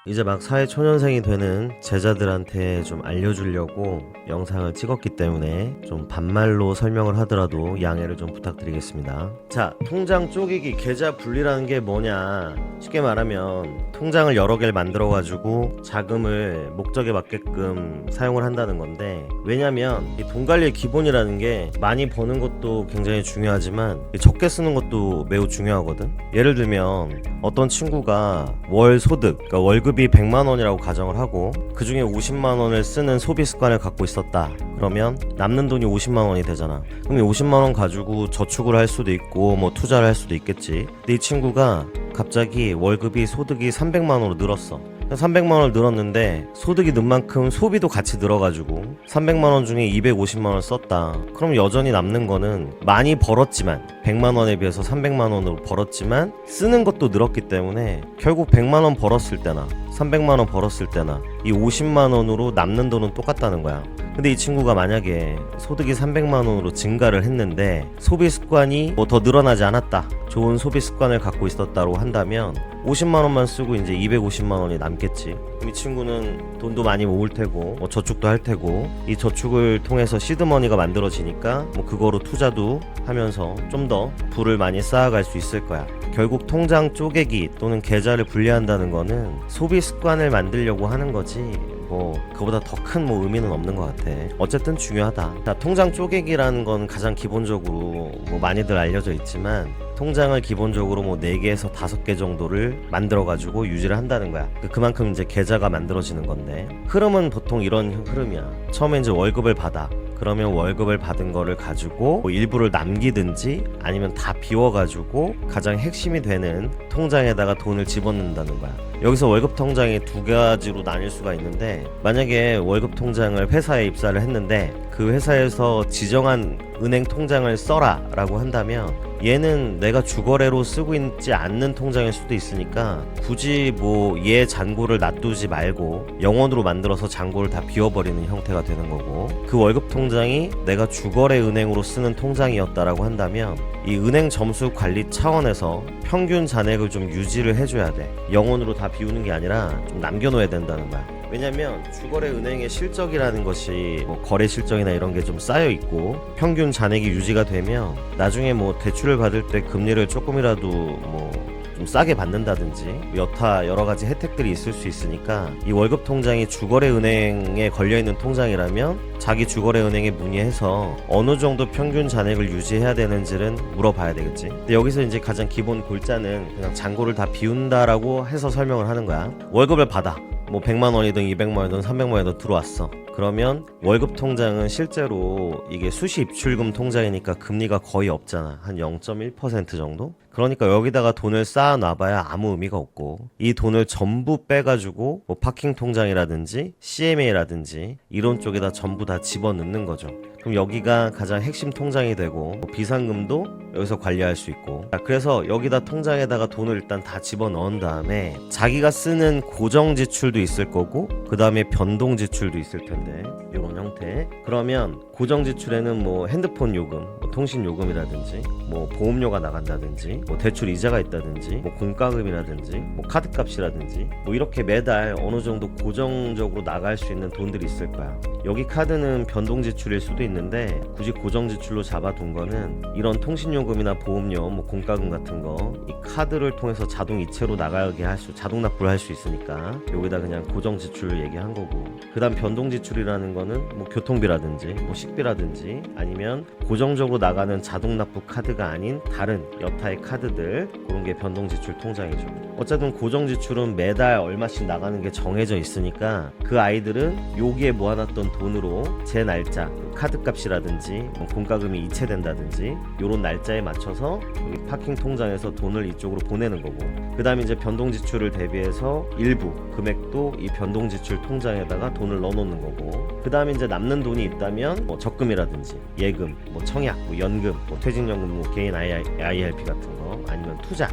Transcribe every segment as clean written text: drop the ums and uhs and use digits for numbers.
이제 막 사회초년생이 되는 제자들한테 좀 알려주려고 영상을 찍었기 때문에 좀 반말로 설명을 하더라도 양해를 좀 부탁드리겠습니다. 자, 통장 쪼개기, 계좌 분리라는 게 뭐냐. 쉽게 말하면 통장을 여러 개를 만들어 가지고 자금을 목적에 맞게끔 사용을 한다는 건데, 왜냐면 이 돈 관리의 기본이라는 게 많이 버는 것도 굉장히 중요하지만 적게 쓰는 것도 매우 중요하거든. 예를 들면 어떤 친구가 월 소득, 그러니까 월급이 100만 원이라고 가정을 하고 그 중에 50만 원을 쓰는 소비 습관을 갖고 있었다. 그러면 남는 돈이 50만 원이 되잖아. 그럼 이 50만 원 가지고 저축을 할 수도 있고 뭐 투자를 할 수도 있겠지. 근데 이 친구가 갑자기 월급이 소득이 300만 원으로 늘었어. 300만 원을 늘었는데 소득이 는 만큼 소비도 같이 늘어가지고 300만 원 중에 250만 원을 썼다. 그럼 여전히 남는 거는 많이 벌었지만 100만 원에 비해서 300만 원으로 벌었지만 쓰는 것도 늘었기 때문에 결국 100만 원 벌었을 때나 300만 원 벌었을 때나 이 50만 원으로 남는 돈은 똑같다는 거야. 근데 이 친구가 만약에 소득이 300만 원으로 증가를 했는데 소비 습관이 뭐 더 늘어나지 않았다, 좋은 소비 습관을 갖고 있었다고 한다면 50만 원만 쓰고 이제 250만 원이 남겠지. 그럼 이 친구는 돈도 많이 모을 테고 뭐 저축도 할 테고, 이 저축을 통해서 시드머니가 만들어지니까 뭐 그거로 투자도 하면서 좀 더 부를 많이 쌓아갈 수 있을 거야. 결국 통장 쪼개기 또는 계좌를 분리한다는 거는 소비 습관을 만들려고 하는 거지, 뭐 그보다 더 큰 뭐 의미는 없는 것 같아. 어쨌든 중요하다. 자, 통장 쪼개기라는 건 가장 기본적으로 뭐 많이들 알려져 있지만 통장을 기본적으로 뭐 4개에서 5개 정도를 만들어 가지고 유지를 한다는 거야. 그만큼 이제 계좌가 만들어지는 건데, 흐름은 보통 이런 흐름이야. 처음에 이제 월급을 받아. 그러면 월급을 받은 거를 가지고 뭐 일부를 남기든지 아니면 다 비워가지고 가장 핵심이 되는 통장에다가 돈을 집어넣는다는 거야. 여기서 월급 통장이 두 가지로 나뉠 수가 있는데, 만약에 월급 통장을 회사에 입사를 했는데 그 회사에서 지정한 은행 통장을 써라 라고 한다면 얘는 내가 주거래로 쓰고 있지 않는 통장일 수도 있으니까 굳이 뭐 얘 잔고를 놔두지 말고 영원으로 만들어서 잔고를 다 비워버리는 형태가 되는 거고, 그 월급 통장이 내가 주거래 은행으로 쓰는 통장이었다라고 한다면 이 은행 점수 관리 차원에서 평균 잔액을 좀 유지를 해줘야 돼. 영원으로 다 비우는 게 아니라 좀 남겨놓아야 된다는 거야. 왜냐면 주거래 은행의 실적이라는 것이 뭐 거래 실적이나 이런 게 좀 쌓여 있고 평균 잔액이 유지가 되면 나중에 뭐 대출을 받을 때 금리를 조금이라도 뭐 좀 싸게 받는다든지 여타 여러 가지 혜택들이 있을 수 있으니까, 이 월급 통장이 주거래 은행에 걸려 있는 통장이라면 자기 주거래 은행에 문의해서 어느 정도 평균 잔액을 유지해야 되는지는 물어봐야 되겠지. 근데 여기서 이제 가장 기본 골자는 그냥 잔고를 다 비운다라고 해서 설명을 하는 거야. 월급을 받아. 뭐 100만 원이든 200만 원이든 300만 원이든 들어왔어. 그러면 월급 통장은 실제로 이게 수시 입출금 통장이니까 금리가 거의 없잖아. 한 0.1% 정도? 그러니까 여기다가 돈을 쌓아 놔봐야 아무 의미가 없고, 이 돈을 전부 빼가지고 뭐 파킹 통장이라든지 CMA라든지 이런 쪽에다 전부 다 집어넣는 거죠. 그럼 여기가 가장 핵심 통장이 되고 뭐 비상금도 여기서 관리할 수 있고, 그래서 여기다 통장에다가 돈을 일단 다 집어넣은 다음에 자기가 쓰는 고정 지출도 있을 거고 그 다음에 변동 지출도 있을 텐데, 이런 형태. 그러면 고정 지출에는 뭐 핸드폰 요금, 뭐 통신 요금이라든지 뭐 보험료가 나간다든지 뭐 대출 이자가 있다든지 뭐 공과금이라든지 뭐 카드값이라든지 뭐 이렇게 매달 어느 정도 고정적으로 나갈 수 있는 돈들이 있을 거야. 여기 카드는 변동 지출일 수도 있는데 굳이 고정 지출로 잡아둔 거는 이런 통신요금이나 보험료, 뭐 공과금 같은 거 이 카드를 통해서 자동 이체로 나가게 자동 납부를 할 수 있으니까 여기다 그냥 고정 지출을 얘기한 거고, 그 다음 변동 지출이라는 거는 뭐 교통비라든지 뭐 식비라든지 아니면 고정적으로 나가는 자동 납부 카드가 아닌 다른 여타의 카드들, 그런 게 변동 지출 통장이죠. 어쨌든 고정 지출은 매달 얼마씩 나가는 게 정해져 있으니까 그 아이들은 여기에 모아놨던 돈으로 제 날짜, 카드값이라든지 뭐 공과금이 이체된다든지 이런 날짜에 맞춰서 여기 파킹 통장에서 돈을 이쪽으로 보내는 거고, 그 다음에 이제 변동 지출을 대비해서 일부 금액도 이 변동 지출 통장에다가 돈을 넣어놓는 거고, 그 다음에 이제 남는 돈이 있다면 뭐 적금이라든지 예금, 뭐 청약, 뭐 연금, 뭐 퇴직연금, 뭐 개인 IRP 같은 거, 아니면 투자,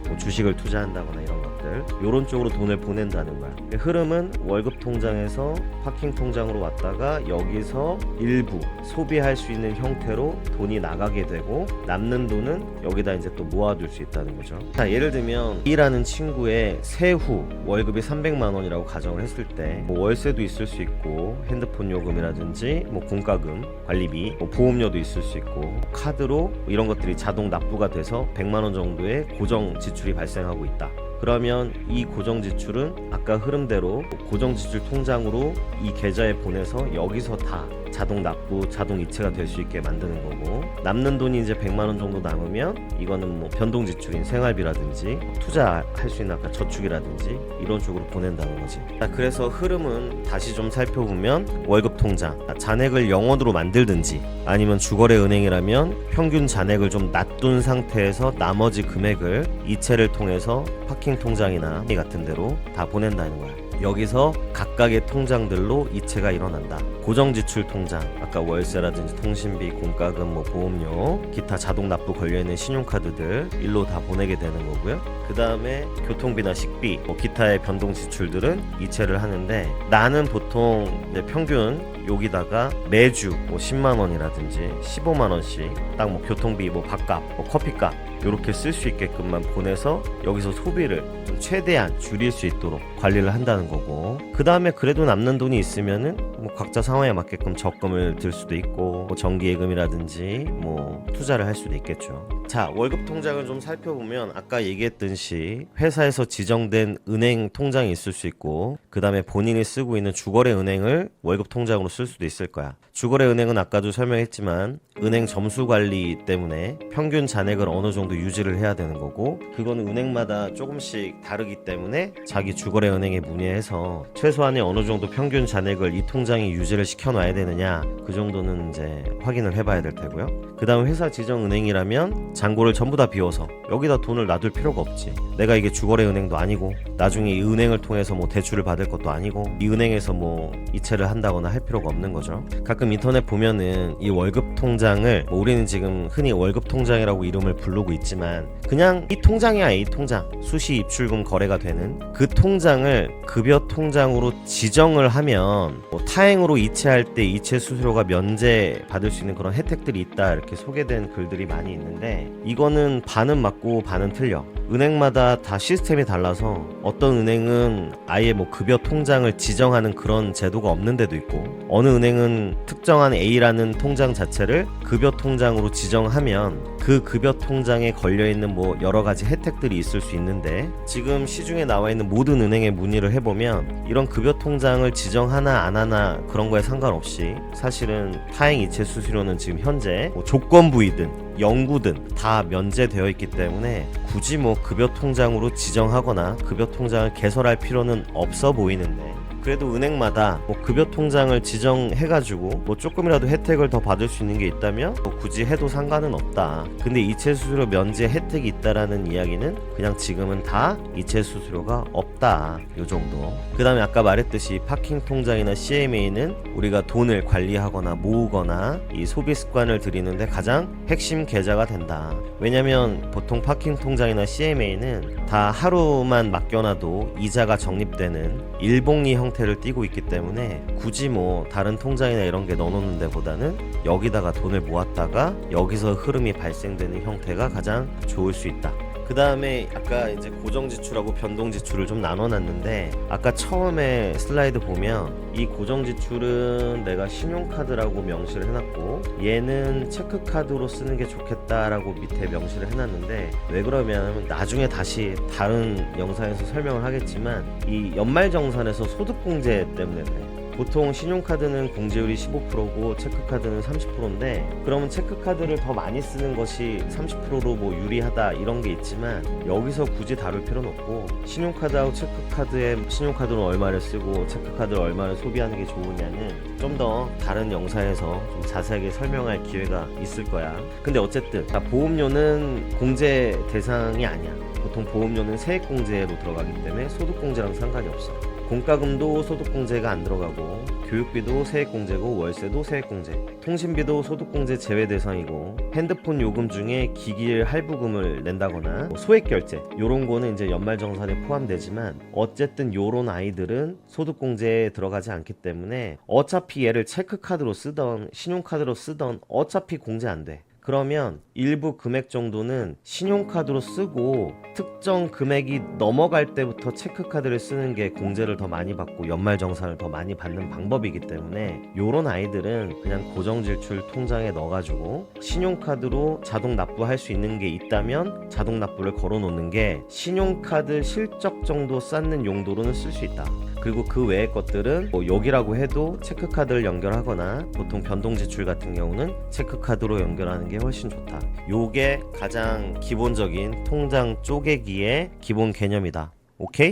뭐 주식을 투자한다거나 이런 것들, 것들 요런 쪽으로 돈을 보낸다는 거야. 흐름은 월급 통장에서 파킹 통장으로 왔다가 여기서 일부 소비할 수 있는 형태로 돈이 나가게 되고 남는 돈은 여기다 이제 또 모아둘 수 있다는 거죠. 자, 예를 들면 B라는 친구의 세후 월급이 300만 원이라고 가정을 했을 때 뭐 월세도 있을 수 있고 핸드폰 요금이라든지 뭐 공과금, 관리비, 뭐 보험료도 있을 수 있고 카드로 이런 것들이 자동 납부가 돼서 100만 원 정도의 고정 지출이 발생하고 있다. 그러면 이 고정 지출은 아까 흐름대로 고정 지출 통장으로 이 계좌에 보내서 여기서 다 자동 납부, 자동 이체가 될 수 있게 만드는 거고 남는 돈이 이제 100만 원 정도 남으면 이거는 뭐 변동 지출인 생활비라든지 투자할 수 있는 아까 저축이라든지 이런 쪽으로 보낸다는 거지. 자, 그래서 흐름은 다시 좀 살펴보면 월급 통장, 잔액을 0원으로 만들든지 아니면 주거래 은행이라면 평균 잔액을 좀 놔둔 상태에서 나머지 금액을 이체를 통해서 파킹 통장이나 같은 데로 다 보낸다는 거야. 여기서 각각의 통장들로 이체가 일어난다. 고정지출 통장, 아까 월세라든지 통신비, 공과금, 뭐 보험료, 기타 자동 납부 걸려있는 신용카드들 일로 다 보내게 되는 거고요. 그 다음에 교통비나 식비, 뭐 기타의 변동 지출들은 이체를 하는데 나는 보통 이제 평균 여기다가 매주 뭐 10만 원이라든지 15만 원씩 딱 뭐 교통비, 뭐 밥값, 뭐 커피값 이렇게 쓸 수 있게끔만 보내서 여기서 소비를 좀 최대한 줄일 수 있도록 관리를 한다는 거고 그 다음에 그래도 남는 돈이 있으면은 뭐 각자 상황에 맞게끔 적금을 들 수도 있고 뭐 정기예금이라든지 뭐 투자를 할 수도 있겠죠. 자, 월급 통장을 좀 살펴보면 아까 얘기했듯이 회사에서 지정된 은행 통장이 있을 수 있고 그 다음에 본인이 쓰고 있는 주거래 은행을 월급 통장으로 쓸 수도 있을 거야. 주거래 은행은 아까도 설명했지만 은행 점수 관리 때문에 평균 잔액을 어느 정도 유지를 해야 되는 거고 그거는 은행마다 조금씩 다르기 때문에 자기 주거래 은행에 문의해서 최소한의 어느 정도 평균 잔액을 이 통장에 유지를 시켜놔야 되느냐 그 정도는 이제 확인을 해봐야 될 테고요. 그 다음 회사 지정 은행이라면 잔고를 전부 다 비워서 여기다 돈을 놔둘 필요가 없지. 내가 이게 주거래 은행도 아니고 나중에 이 은행을 통해서 뭐 대출을 받을 것도 아니고 이 은행에서 뭐 이체를 한다거나 할 필요가 없는 거죠. 가끔 인터넷 보면은 이 월급 통장을 뭐 우리는 지금 흔히 월급 통장이라고 이름을 부르고 있지만 그냥 이 통장이야. 이 통장 수시 입출금 거래가 되는 그 통장을 급여 통장으로 지정을 하면 뭐 타행으로 이체할 때 이체 수수료가 면제 받을 수 있는 그런 혜택들이 있다 이렇게 소개된 글들이 많이 있는데 이거는 반은 맞고 반은 틀려. 은행마다 다 시스템이 달라서 어떤 은행은 아예 뭐 급여 통장을 지정하는 그런 제도가 없는 데도 있고 어느 은행은 특정한 A라는 통장 자체를 급여 통장으로 지정하면 그 급여 통장에 걸려있는 뭐 여러 가지 혜택들이 있을 수 있는데 지금 시중에 나와 있는 모든 은행에 문의를 해보면 이런 급여 통장을 지정하나 안 하나 그런 거에 상관없이 사실은 타행 이체 수수료는 지금 현재 뭐 조건부이든 영구든 다 면제되어 있기 때문에 굳이 뭐 급여 통장으로 지정하거나 급여 통장을 개설할 필요는 없어 보이는데 그래도 은행마다 뭐 급여 통장을 지정해가지고 뭐 조금이라도 혜택을 더 받을 수 있는 게 있다면 뭐 굳이 해도 상관은 없다. 근데 이체 수수료 면제 혜택이 있다라는 이야기는 그냥 지금은 다 이체 수수료가 없다 요 정도. 그 다음에 아까 말했듯이 파킹 통장이나 CMA는 우리가 돈을 관리하거나 모으거나 이 소비 습관을 들이는데 가장 핵심 계좌가 된다. 왜냐면 보통 파킹 통장이나 CMA는 다 하루만 맡겨놔도 이자가 적립되는 일복리 형태를 띠고 있기 때문에 굳이 뭐 다른 통장이나 이런 게 넣어놓는 데보다는 여기다가 돈을 모았다가 여기서 흐름이 발생되는 형태가 가장 좋을 수 있다. 그 다음에 아까 이제 고정지출하고 변동지출을 좀 나눠놨는데 아까 처음에 슬라이드 보면 이 고정지출은 내가 신용카드라고 명시를 해놨고 얘는 체크카드로 쓰는 게 좋겠다라고 밑에 명시를 해놨는데 왜 그러면 나중에 다시 다른 영상에서 설명을 하겠지만 이 연말정산에서 소득공제 때문에 그래. 보통 신용카드는 공제율이 15%고 체크카드는 30%인데 그러면 체크카드를 더 많이 쓰는 것이 30%로 뭐 유리하다 이런 게 있지만 여기서 굳이 다룰 필요는 없고 신용카드하고 체크카드에 신용카드는 얼마를 쓰고 체크카드를 얼마를 소비하는 게 좋으냐는 좀 더 다른 영상에서 좀 자세하게 설명할 기회가 있을 거야. 근데 어쨌든 보험료는 공제 대상이 아니야. 보통 보험료는 세액공제로 들어가기 때문에 소득공제랑 상관이 없어. 공과금도 소득공제가 안 들어가고 교육비도 세액공제고 월세도 세액공제, 통신비도 소득공제 제외 대상이고 핸드폰 요금 중에 기기 할부금을 낸다거나 소액결제 요런 거는 이제 연말정산에 포함되지만 어쨌든 요런 아이들은 소득공제에 들어가지 않기 때문에 어차피 얘를 체크카드로 쓰던 신용카드로 쓰던 어차피 공제 안 돼. 그러면 일부 금액 정도는 신용카드로 쓰고 특정 금액이 넘어갈 때부터 체크카드를 쓰는 게 공제를 더 많이 받고 연말정산을 더 많이 받는 방법이기 때문에 요런 아이들은 그냥 고정지출 통장에 넣어가지고 신용카드로 자동 납부할 수 있는 게 있다면 자동 납부를 걸어놓는 게 신용카드 실적 정도 쌓는 용도로는 쓸 수 있다. 그리고 그 외의 것들은 뭐 여기라고 해도 체크카드를 연결하거나 보통 변동지출 같은 경우는 체크카드로 연결하는 게 훨씬 좋다. 요게 가장 기본적인 통장 쪼개기의 기본 개념이다. 오케이?